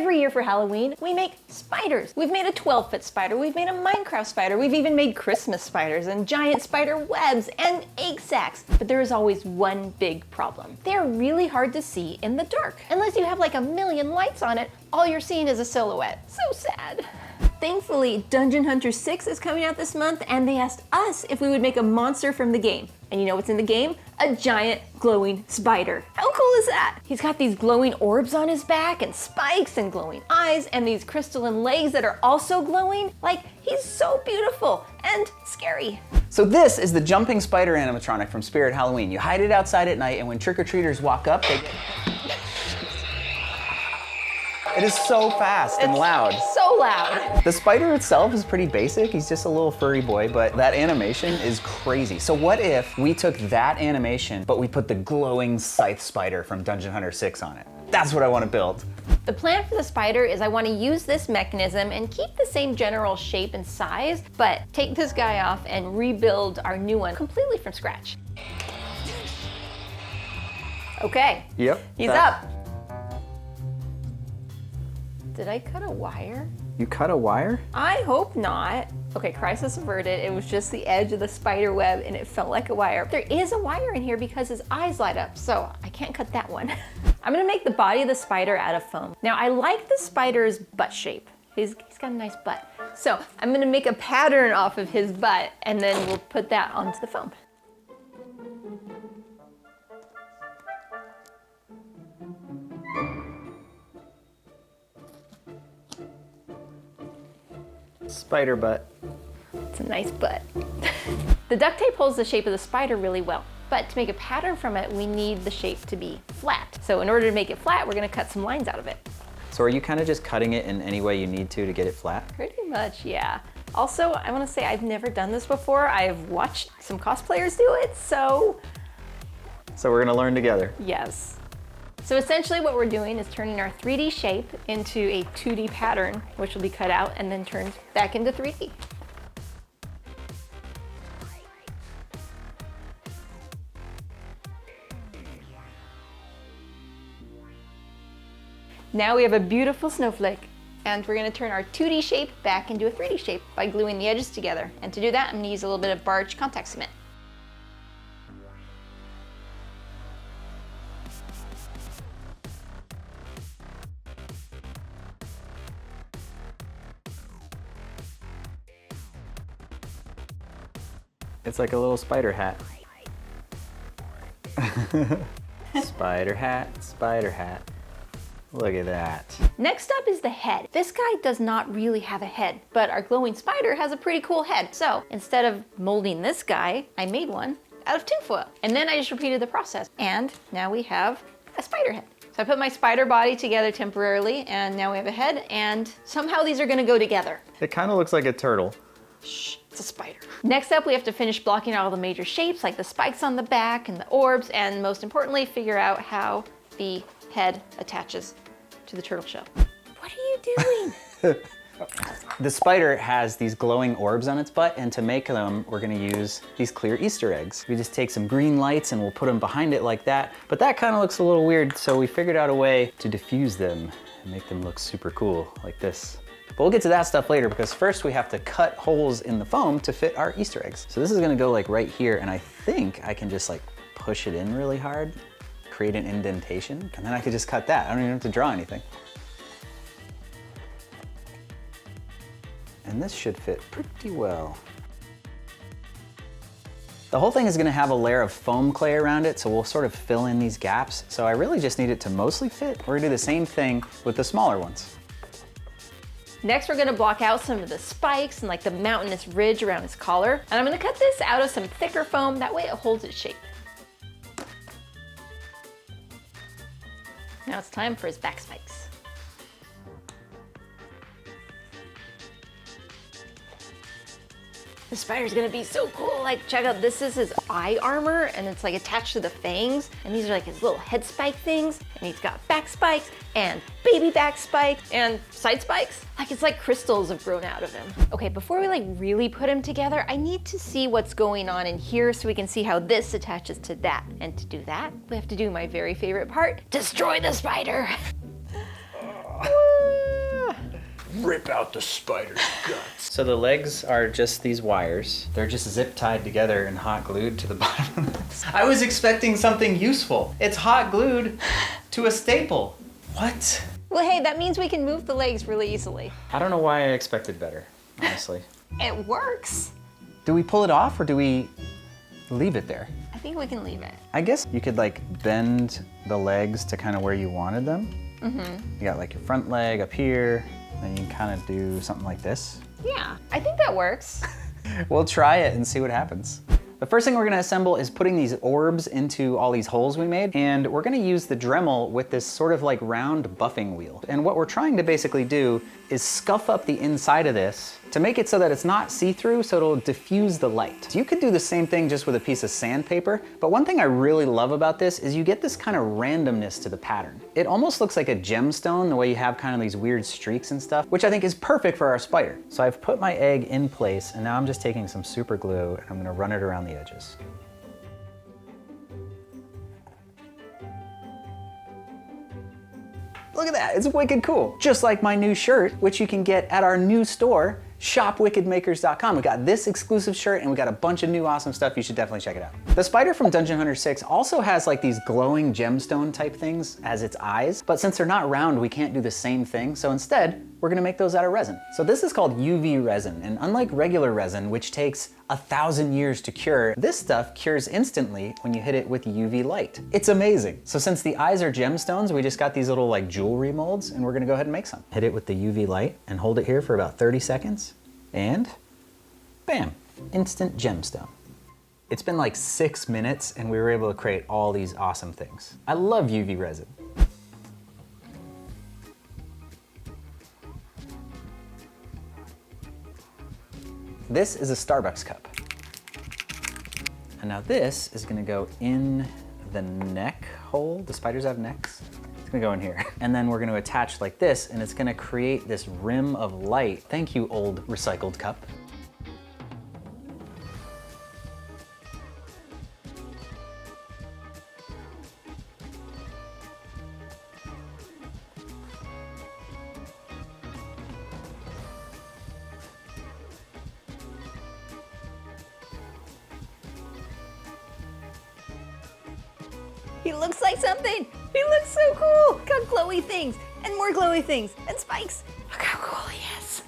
Every year for Halloween, we make spiders. We've made a 12-foot spider, we've made a Minecraft spider, we've even made Christmas spiders and giant spider webs and egg sacs. But there is always one big problem. They're really hard to see in the dark. Unless you have like a million lights on it, all you're seeing is a silhouette. So sad. Thankfully, Dungeon Hunter 6 is coming out this month, and they asked us if we would make a monster from the game. And you know what's in the game? A giant glowing spider. How cool is that? He's got these glowing orbs on his back and spikes and glowing eyes and these crystalline legs that are also glowing. Like, he's so beautiful and scary. So this is the Jumping Spider Animatronic from Spirit Halloween. You hide it outside at night, and when trick-or-treaters walk up, they get... It is so fast and loud. So loud. The spider itself is pretty basic. He's just a little furry boy, but that animation is crazy. So what if we took that animation, but we put the glowing scythe spider from Dungeon Hunter 6 on it? That's what I want to build. The plan for the spider is I want to use this mechanism and keep the same general shape and size, but take this guy off and rebuild our new one completely from scratch. Okay. Yep. He's up. Did I cut a wire? You cut a wire? I hope not. Okay, crisis averted. It was just the edge of the spider web and it felt like a wire. There is a wire in here because his eyes light up, so I can't cut that one. I'm gonna make the body of the spider out of foam. Now, I like the spider's butt shape. He's got a nice butt. So I'm gonna make a pattern off of his butt and then we'll put that onto the foam. Spider butt. It's a nice butt. The duct tape holds the shape of the spider really well, but to make a pattern from it, we need the shape to be flat. So in order to make it flat, we're gonna cut some lines out of it. So are you kind of just cutting it in any way you need to get it flat? Pretty much, yeah. Also, I wanna say I've never done this before. I've watched some cosplayers do it, so. So we're gonna learn together. Yes. So essentially what we're doing is turning our 3D shape into a 2D pattern, which will be cut out and then turned back into 3D. Now we have a beautiful snowflake, and we're gonna turn our 2D shape back into a 3D shape by gluing the edges together. And to do that, I'm gonna use a little bit of barge contact cement. It's like a little spider hat. Spider hat, spider hat. Look at that. Next up is the head. This guy does not really have a head, but our glowing spider has a pretty cool head. So instead of molding this guy, I made one out of tinfoil. And then I just repeated the process. And now we have a spider head. So I put my spider body together temporarily, and now we have a head, and somehow these are gonna go together. It kind of looks like a turtle. Shh, it's a spider. Next up, we have to finish blocking out all the major shapes, like the spikes on the back and the orbs, and most importantly, figure out how the head attaches to the turtle shell. What are you doing? The spider has these glowing orbs on its butt, and to make them, we're gonna use these clear Easter eggs. We just take some green lights and we'll put them behind it like that, but that kind of looks a little weird, so we figured out a way to diffuse them and make them look super cool, like this. But we'll get to that stuff later, because first we have to cut holes in the foam to fit our Easter eggs. So this is gonna go like right here, and I think I can just like push it in really hard, create an indentation, and then I could just cut that. I don't even have to draw anything. And this should fit pretty well. The whole thing is gonna have a layer of foam clay around it, so we'll sort of fill in these gaps. So I really just need it to mostly fit. We're gonna do the same thing with the smaller ones. Next, we're gonna block out some of the spikes and like the mountainous ridge around his collar. And I'm gonna cut this out of some thicker foam, that way it holds its shape. Now it's time for his back spikes. The spider's gonna be so cool. Like, check out, this is his eye armor, and it's like attached to the fangs, and these are like his little head spike things, and he's got back spikes, and baby back spikes, and side spikes. Like, it's like crystals have grown out of him. Okay, before we like really put him together, I need to see what's going on in here so we can see how this attaches to that. And to do that, we have to do my very favorite part, destroy the spider. Woo! rip out the spider's guts. So the legs are just these wires. They're just zip tied together and hot glued to the bottom of this. I was expecting something useful. It's hot glued to a staple. What? Well, hey, that means we can move the legs really easily. I don't know why I expected better, honestly. It works. Do we pull it off or do we leave it there? I think we can leave it. I guess you could like bend the legs to kind of where you wanted them. You got like your front leg up here, then you can kind of do something like this. Yeah, I think that works. We'll try it and see what happens. The first thing we're gonna assemble is putting these orbs into all these holes we made, and we're gonna use the Dremel with this sort of like round buffing wheel. And what we're trying to basically do is scuff up the inside of this to make it so that it's not see-through, so it'll diffuse the light. You could do the same thing just with a piece of sandpaper, but one thing I really love about this is you get this kind of randomness to the pattern. It almost looks like a gemstone, the way you have kind of these weird streaks and stuff, which I think is perfect for our spider. So I've put my egg in place, and now I'm just taking some super glue and I'm gonna run it around the edges. Look at that, it's wicked cool. Just like my new shirt, which you can get at our new store, shopwickedmakers.com. We got this exclusive shirt and we got a bunch of new awesome stuff. You should definitely check it out. The spider from Dungeon Hunter 6 also has like these glowing gemstone type things as its eyes, but since they're not round, we can't do the same thing. So instead, we're gonna make those out of resin. So this is called UV resin, and unlike regular resin, which takes 1,000 years to cure, this stuff cures instantly when you hit it with UV light. It's amazing. So since the eyes are gemstones, we just got these little like jewelry molds, and we're gonna go ahead and make some. Hit it with the UV light and hold it here for about 30 seconds, and bam, instant gemstone. It's been like 6 minutes and we were able to create all these awesome things. I love UV resin. This is a Starbucks cup. And now this is gonna go in the neck hole. The spiders have necks. It's gonna go in here. And then we're gonna attach like this, and it's gonna create this rim of light. Thank you, old recycled cup. He looks like something. He looks so cool. Got glowy things and more glowy things and spikes. Look how cool he is.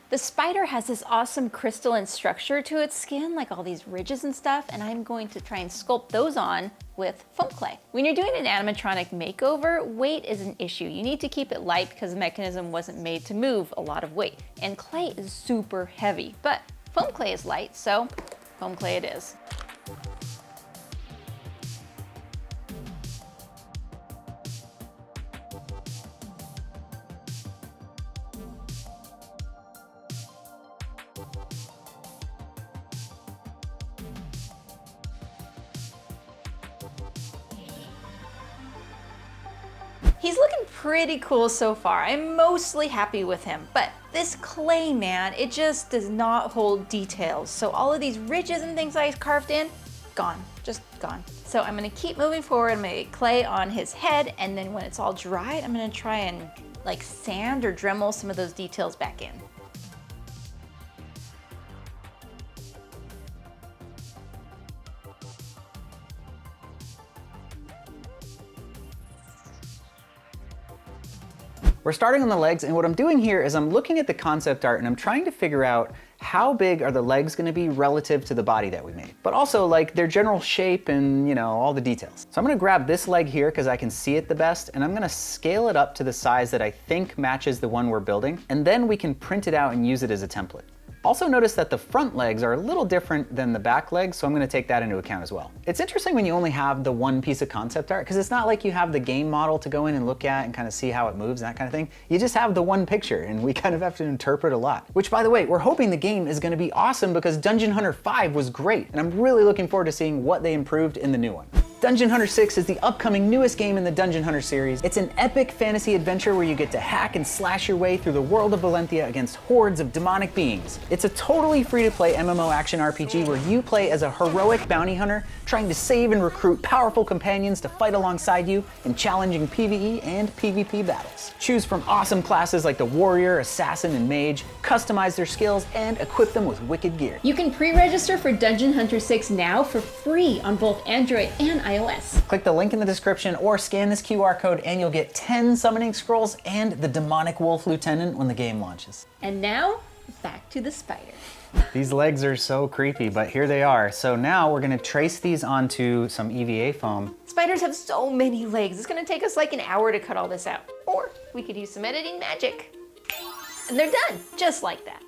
The spider has this awesome crystalline structure to its skin, like all these ridges and stuff, and I'm going to try and sculpt those on with foam clay. When you're doing an animatronic makeover, weight is an issue. You need to keep it light because the mechanism wasn't made to move a lot of weight, and clay is super heavy, but foam clay is light, so foam clay it is. He's looking pretty cool so far. I'm mostly happy with him, but this clay, man, it just does not hold details. So all of these ridges and things I carved in, gone, just gone. So I'm gonna keep moving forward. I'm gonna get clay on his head, and then when it's all dried, I'm gonna try and like sand or Dremel some of those details back in. We're starting on the legs, and what I'm doing here is I'm looking at the concept art and I'm trying to figure out how big are the legs gonna be relative to the body that we made, but also like their general shape and, you know, all the details. So I'm gonna grab this leg here because I can see it the best, and I'm gonna scale it up to the size that I think matches the one we're building, and then we can print it out and use it as a template. Also notice that the front legs are a little different than the back legs, so I'm gonna take that into account as well. It's interesting when you only have the one piece of concept art, because it's not like you have the game model to go in and look at and kind of see how it moves and that kind of thing. You just have the one picture, and we kind of have to interpret a lot. Which, by the way, we're hoping the game is gonna be awesome because Dungeon Hunter 5 was great, and I'm really looking forward to seeing what they improved in the new one. Dungeon Hunter 6 is the upcoming newest game in the Dungeon Hunter series. It's an epic fantasy adventure where you get to hack and slash your way through the world of Valentia against hordes of demonic beings. It's a totally free-to-play MMO action RPG where you play as a heroic bounty hunter trying to save and recruit powerful companions to fight alongside you in challenging PvE and PvP battles. Choose from awesome classes like the warrior, assassin, and mage, customize their skills, and equip them with wicked gear. You can pre-register for Dungeon Hunter 6 now for free on both Android and iOS. Click the link in the description or scan this QR code and you'll get 10 summoning scrolls and the demonic wolf lieutenant when the game launches. And now, back to the spider. These legs are so creepy, but here they are. So now we're gonna trace these onto some EVA foam. Spiders have so many legs. It's gonna take us like an hour to cut all this out. Or we could use some editing magic. And they're done, just like that.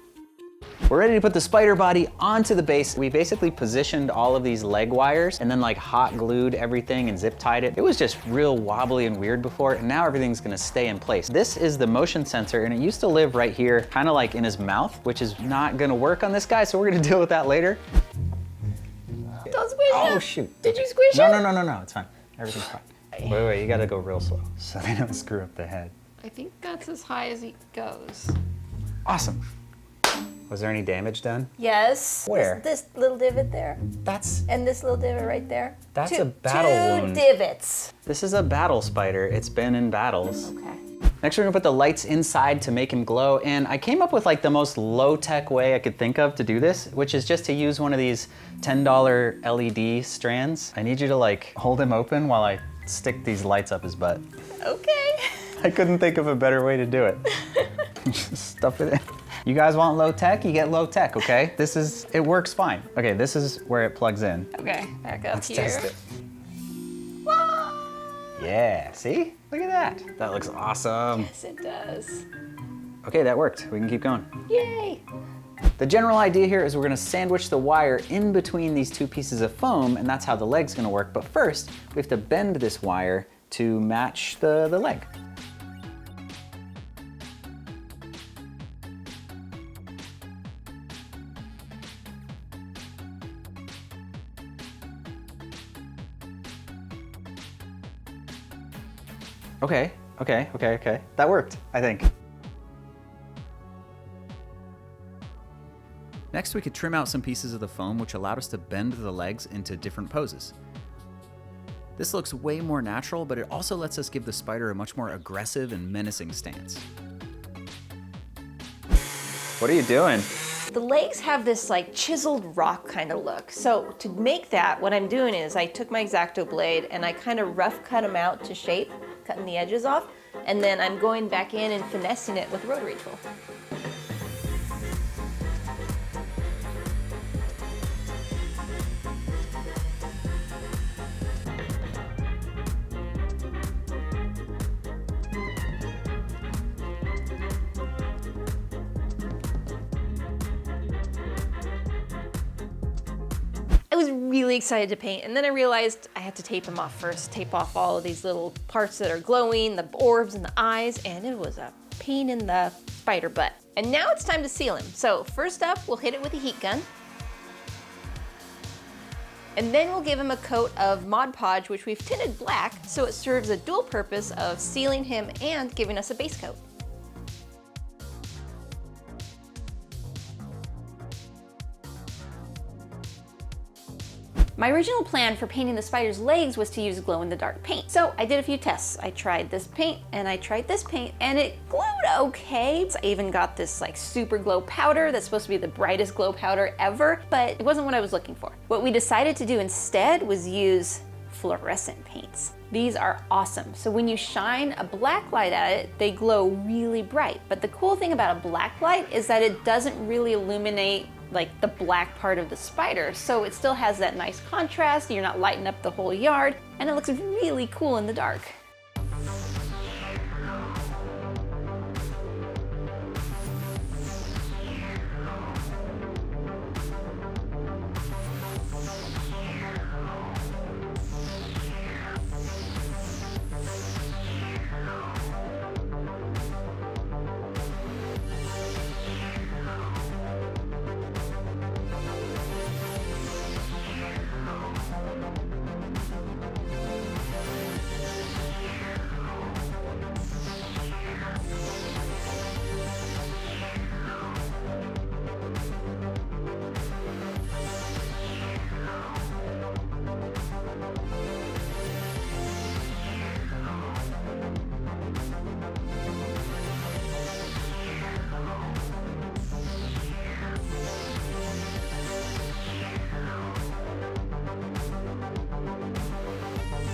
We're ready to put the spider body onto the base. We basically positioned all of these leg wires and then like hot glued everything and zip tied it. It was just real wobbly and weird before, and now everything's gonna stay in place. This is the motion sensor, and it used to live right here, kind of like in his mouth, which is not gonna work on this guy, so we're gonna deal with that later. Don't squish him. Oh shoot. Did you squish him? No, it's fine. Everything's fine. Wait, you gotta go real slow so they don't screw up the head. I think that's as high as he goes. Awesome. Was there any damage done? Yes. Where? This little divot there. That's And this little divot right there. That's a battle wound. Two divots. This is a battle spider. It's been in battles. Okay. Next, we're gonna put the lights inside to make him glow, and I came up with like the most low-tech way I could think of to do this, which is just to use one of these $10 LED strands. I need you to like hold him open while I stick these lights up his butt. Okay. I couldn't think of a better way to do it. Just stuff it in. You guys want low tech? You get low tech, okay? It works fine. Okay, this is where it plugs in. Okay, back up Let's here. test it. Yeah, see? Look at that. That looks awesome. Yes, it does. Okay, that worked. We can keep going. Yay. The general idea here is we're gonna sandwich the wire in between these two pieces of foam, and that's how the leg's gonna work. But first, we have to bend this wire to match the leg. Okay. That worked, I think. Next, we could trim out some pieces of the foam, which allowed us to bend the legs into different poses. This looks way more natural, but it also lets us give the spider a much more aggressive and menacing stance. What are you doing? The legs have this like chiseled rock kind of look. So to make that, what I'm doing is I took my X-Acto blade and I kind of rough cut them out to shape, cutting the edges off, and then I'm going back in and finessing it with a rotary tool. I was really excited to paint, and then I realized I had to tape them off first. Tape off all of these little parts that are glowing, the orbs and the eyes, and it was a pain in the spider butt. And now it's time to seal him. So first up, we'll hit it with a heat gun. And then we'll give him a coat of Mod Podge, which we've tinted black, so it serves a dual purpose of sealing him and giving us a base coat. My original plan for painting the spider's legs was to use glow-in-the-dark paint. So I did a few tests. I tried this paint and I tried this paint, and it glowed okay. I even got this like super glow powder that's supposed to be the brightest glow powder ever, but it wasn't what I was looking for. What we decided to do instead was use fluorescent paints. These are awesome. So when you shine a black light at it, they glow really bright. But the cool thing about a black light is that it doesn't really illuminate like the black part of the spider. So it still has that nice contrast. You're not lighting up the whole yard, and it looks really cool in the dark.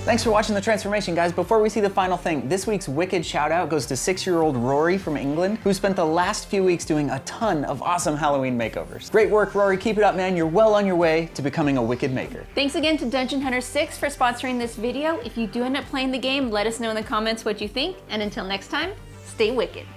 Thanks for watching the transformation, guys. Before we see the final thing, this week's Wicked shout out goes to 6-year-old Rory from England, who spent the last few weeks doing a ton of awesome Halloween makeovers. Great work, Rory. Keep it up, man. You're well on your way to becoming a Wicked maker. Thanks again to Dungeon Hunter 6 for sponsoring this video. If you do end up playing the game, let us know in the comments what you think. And until next time, stay wicked.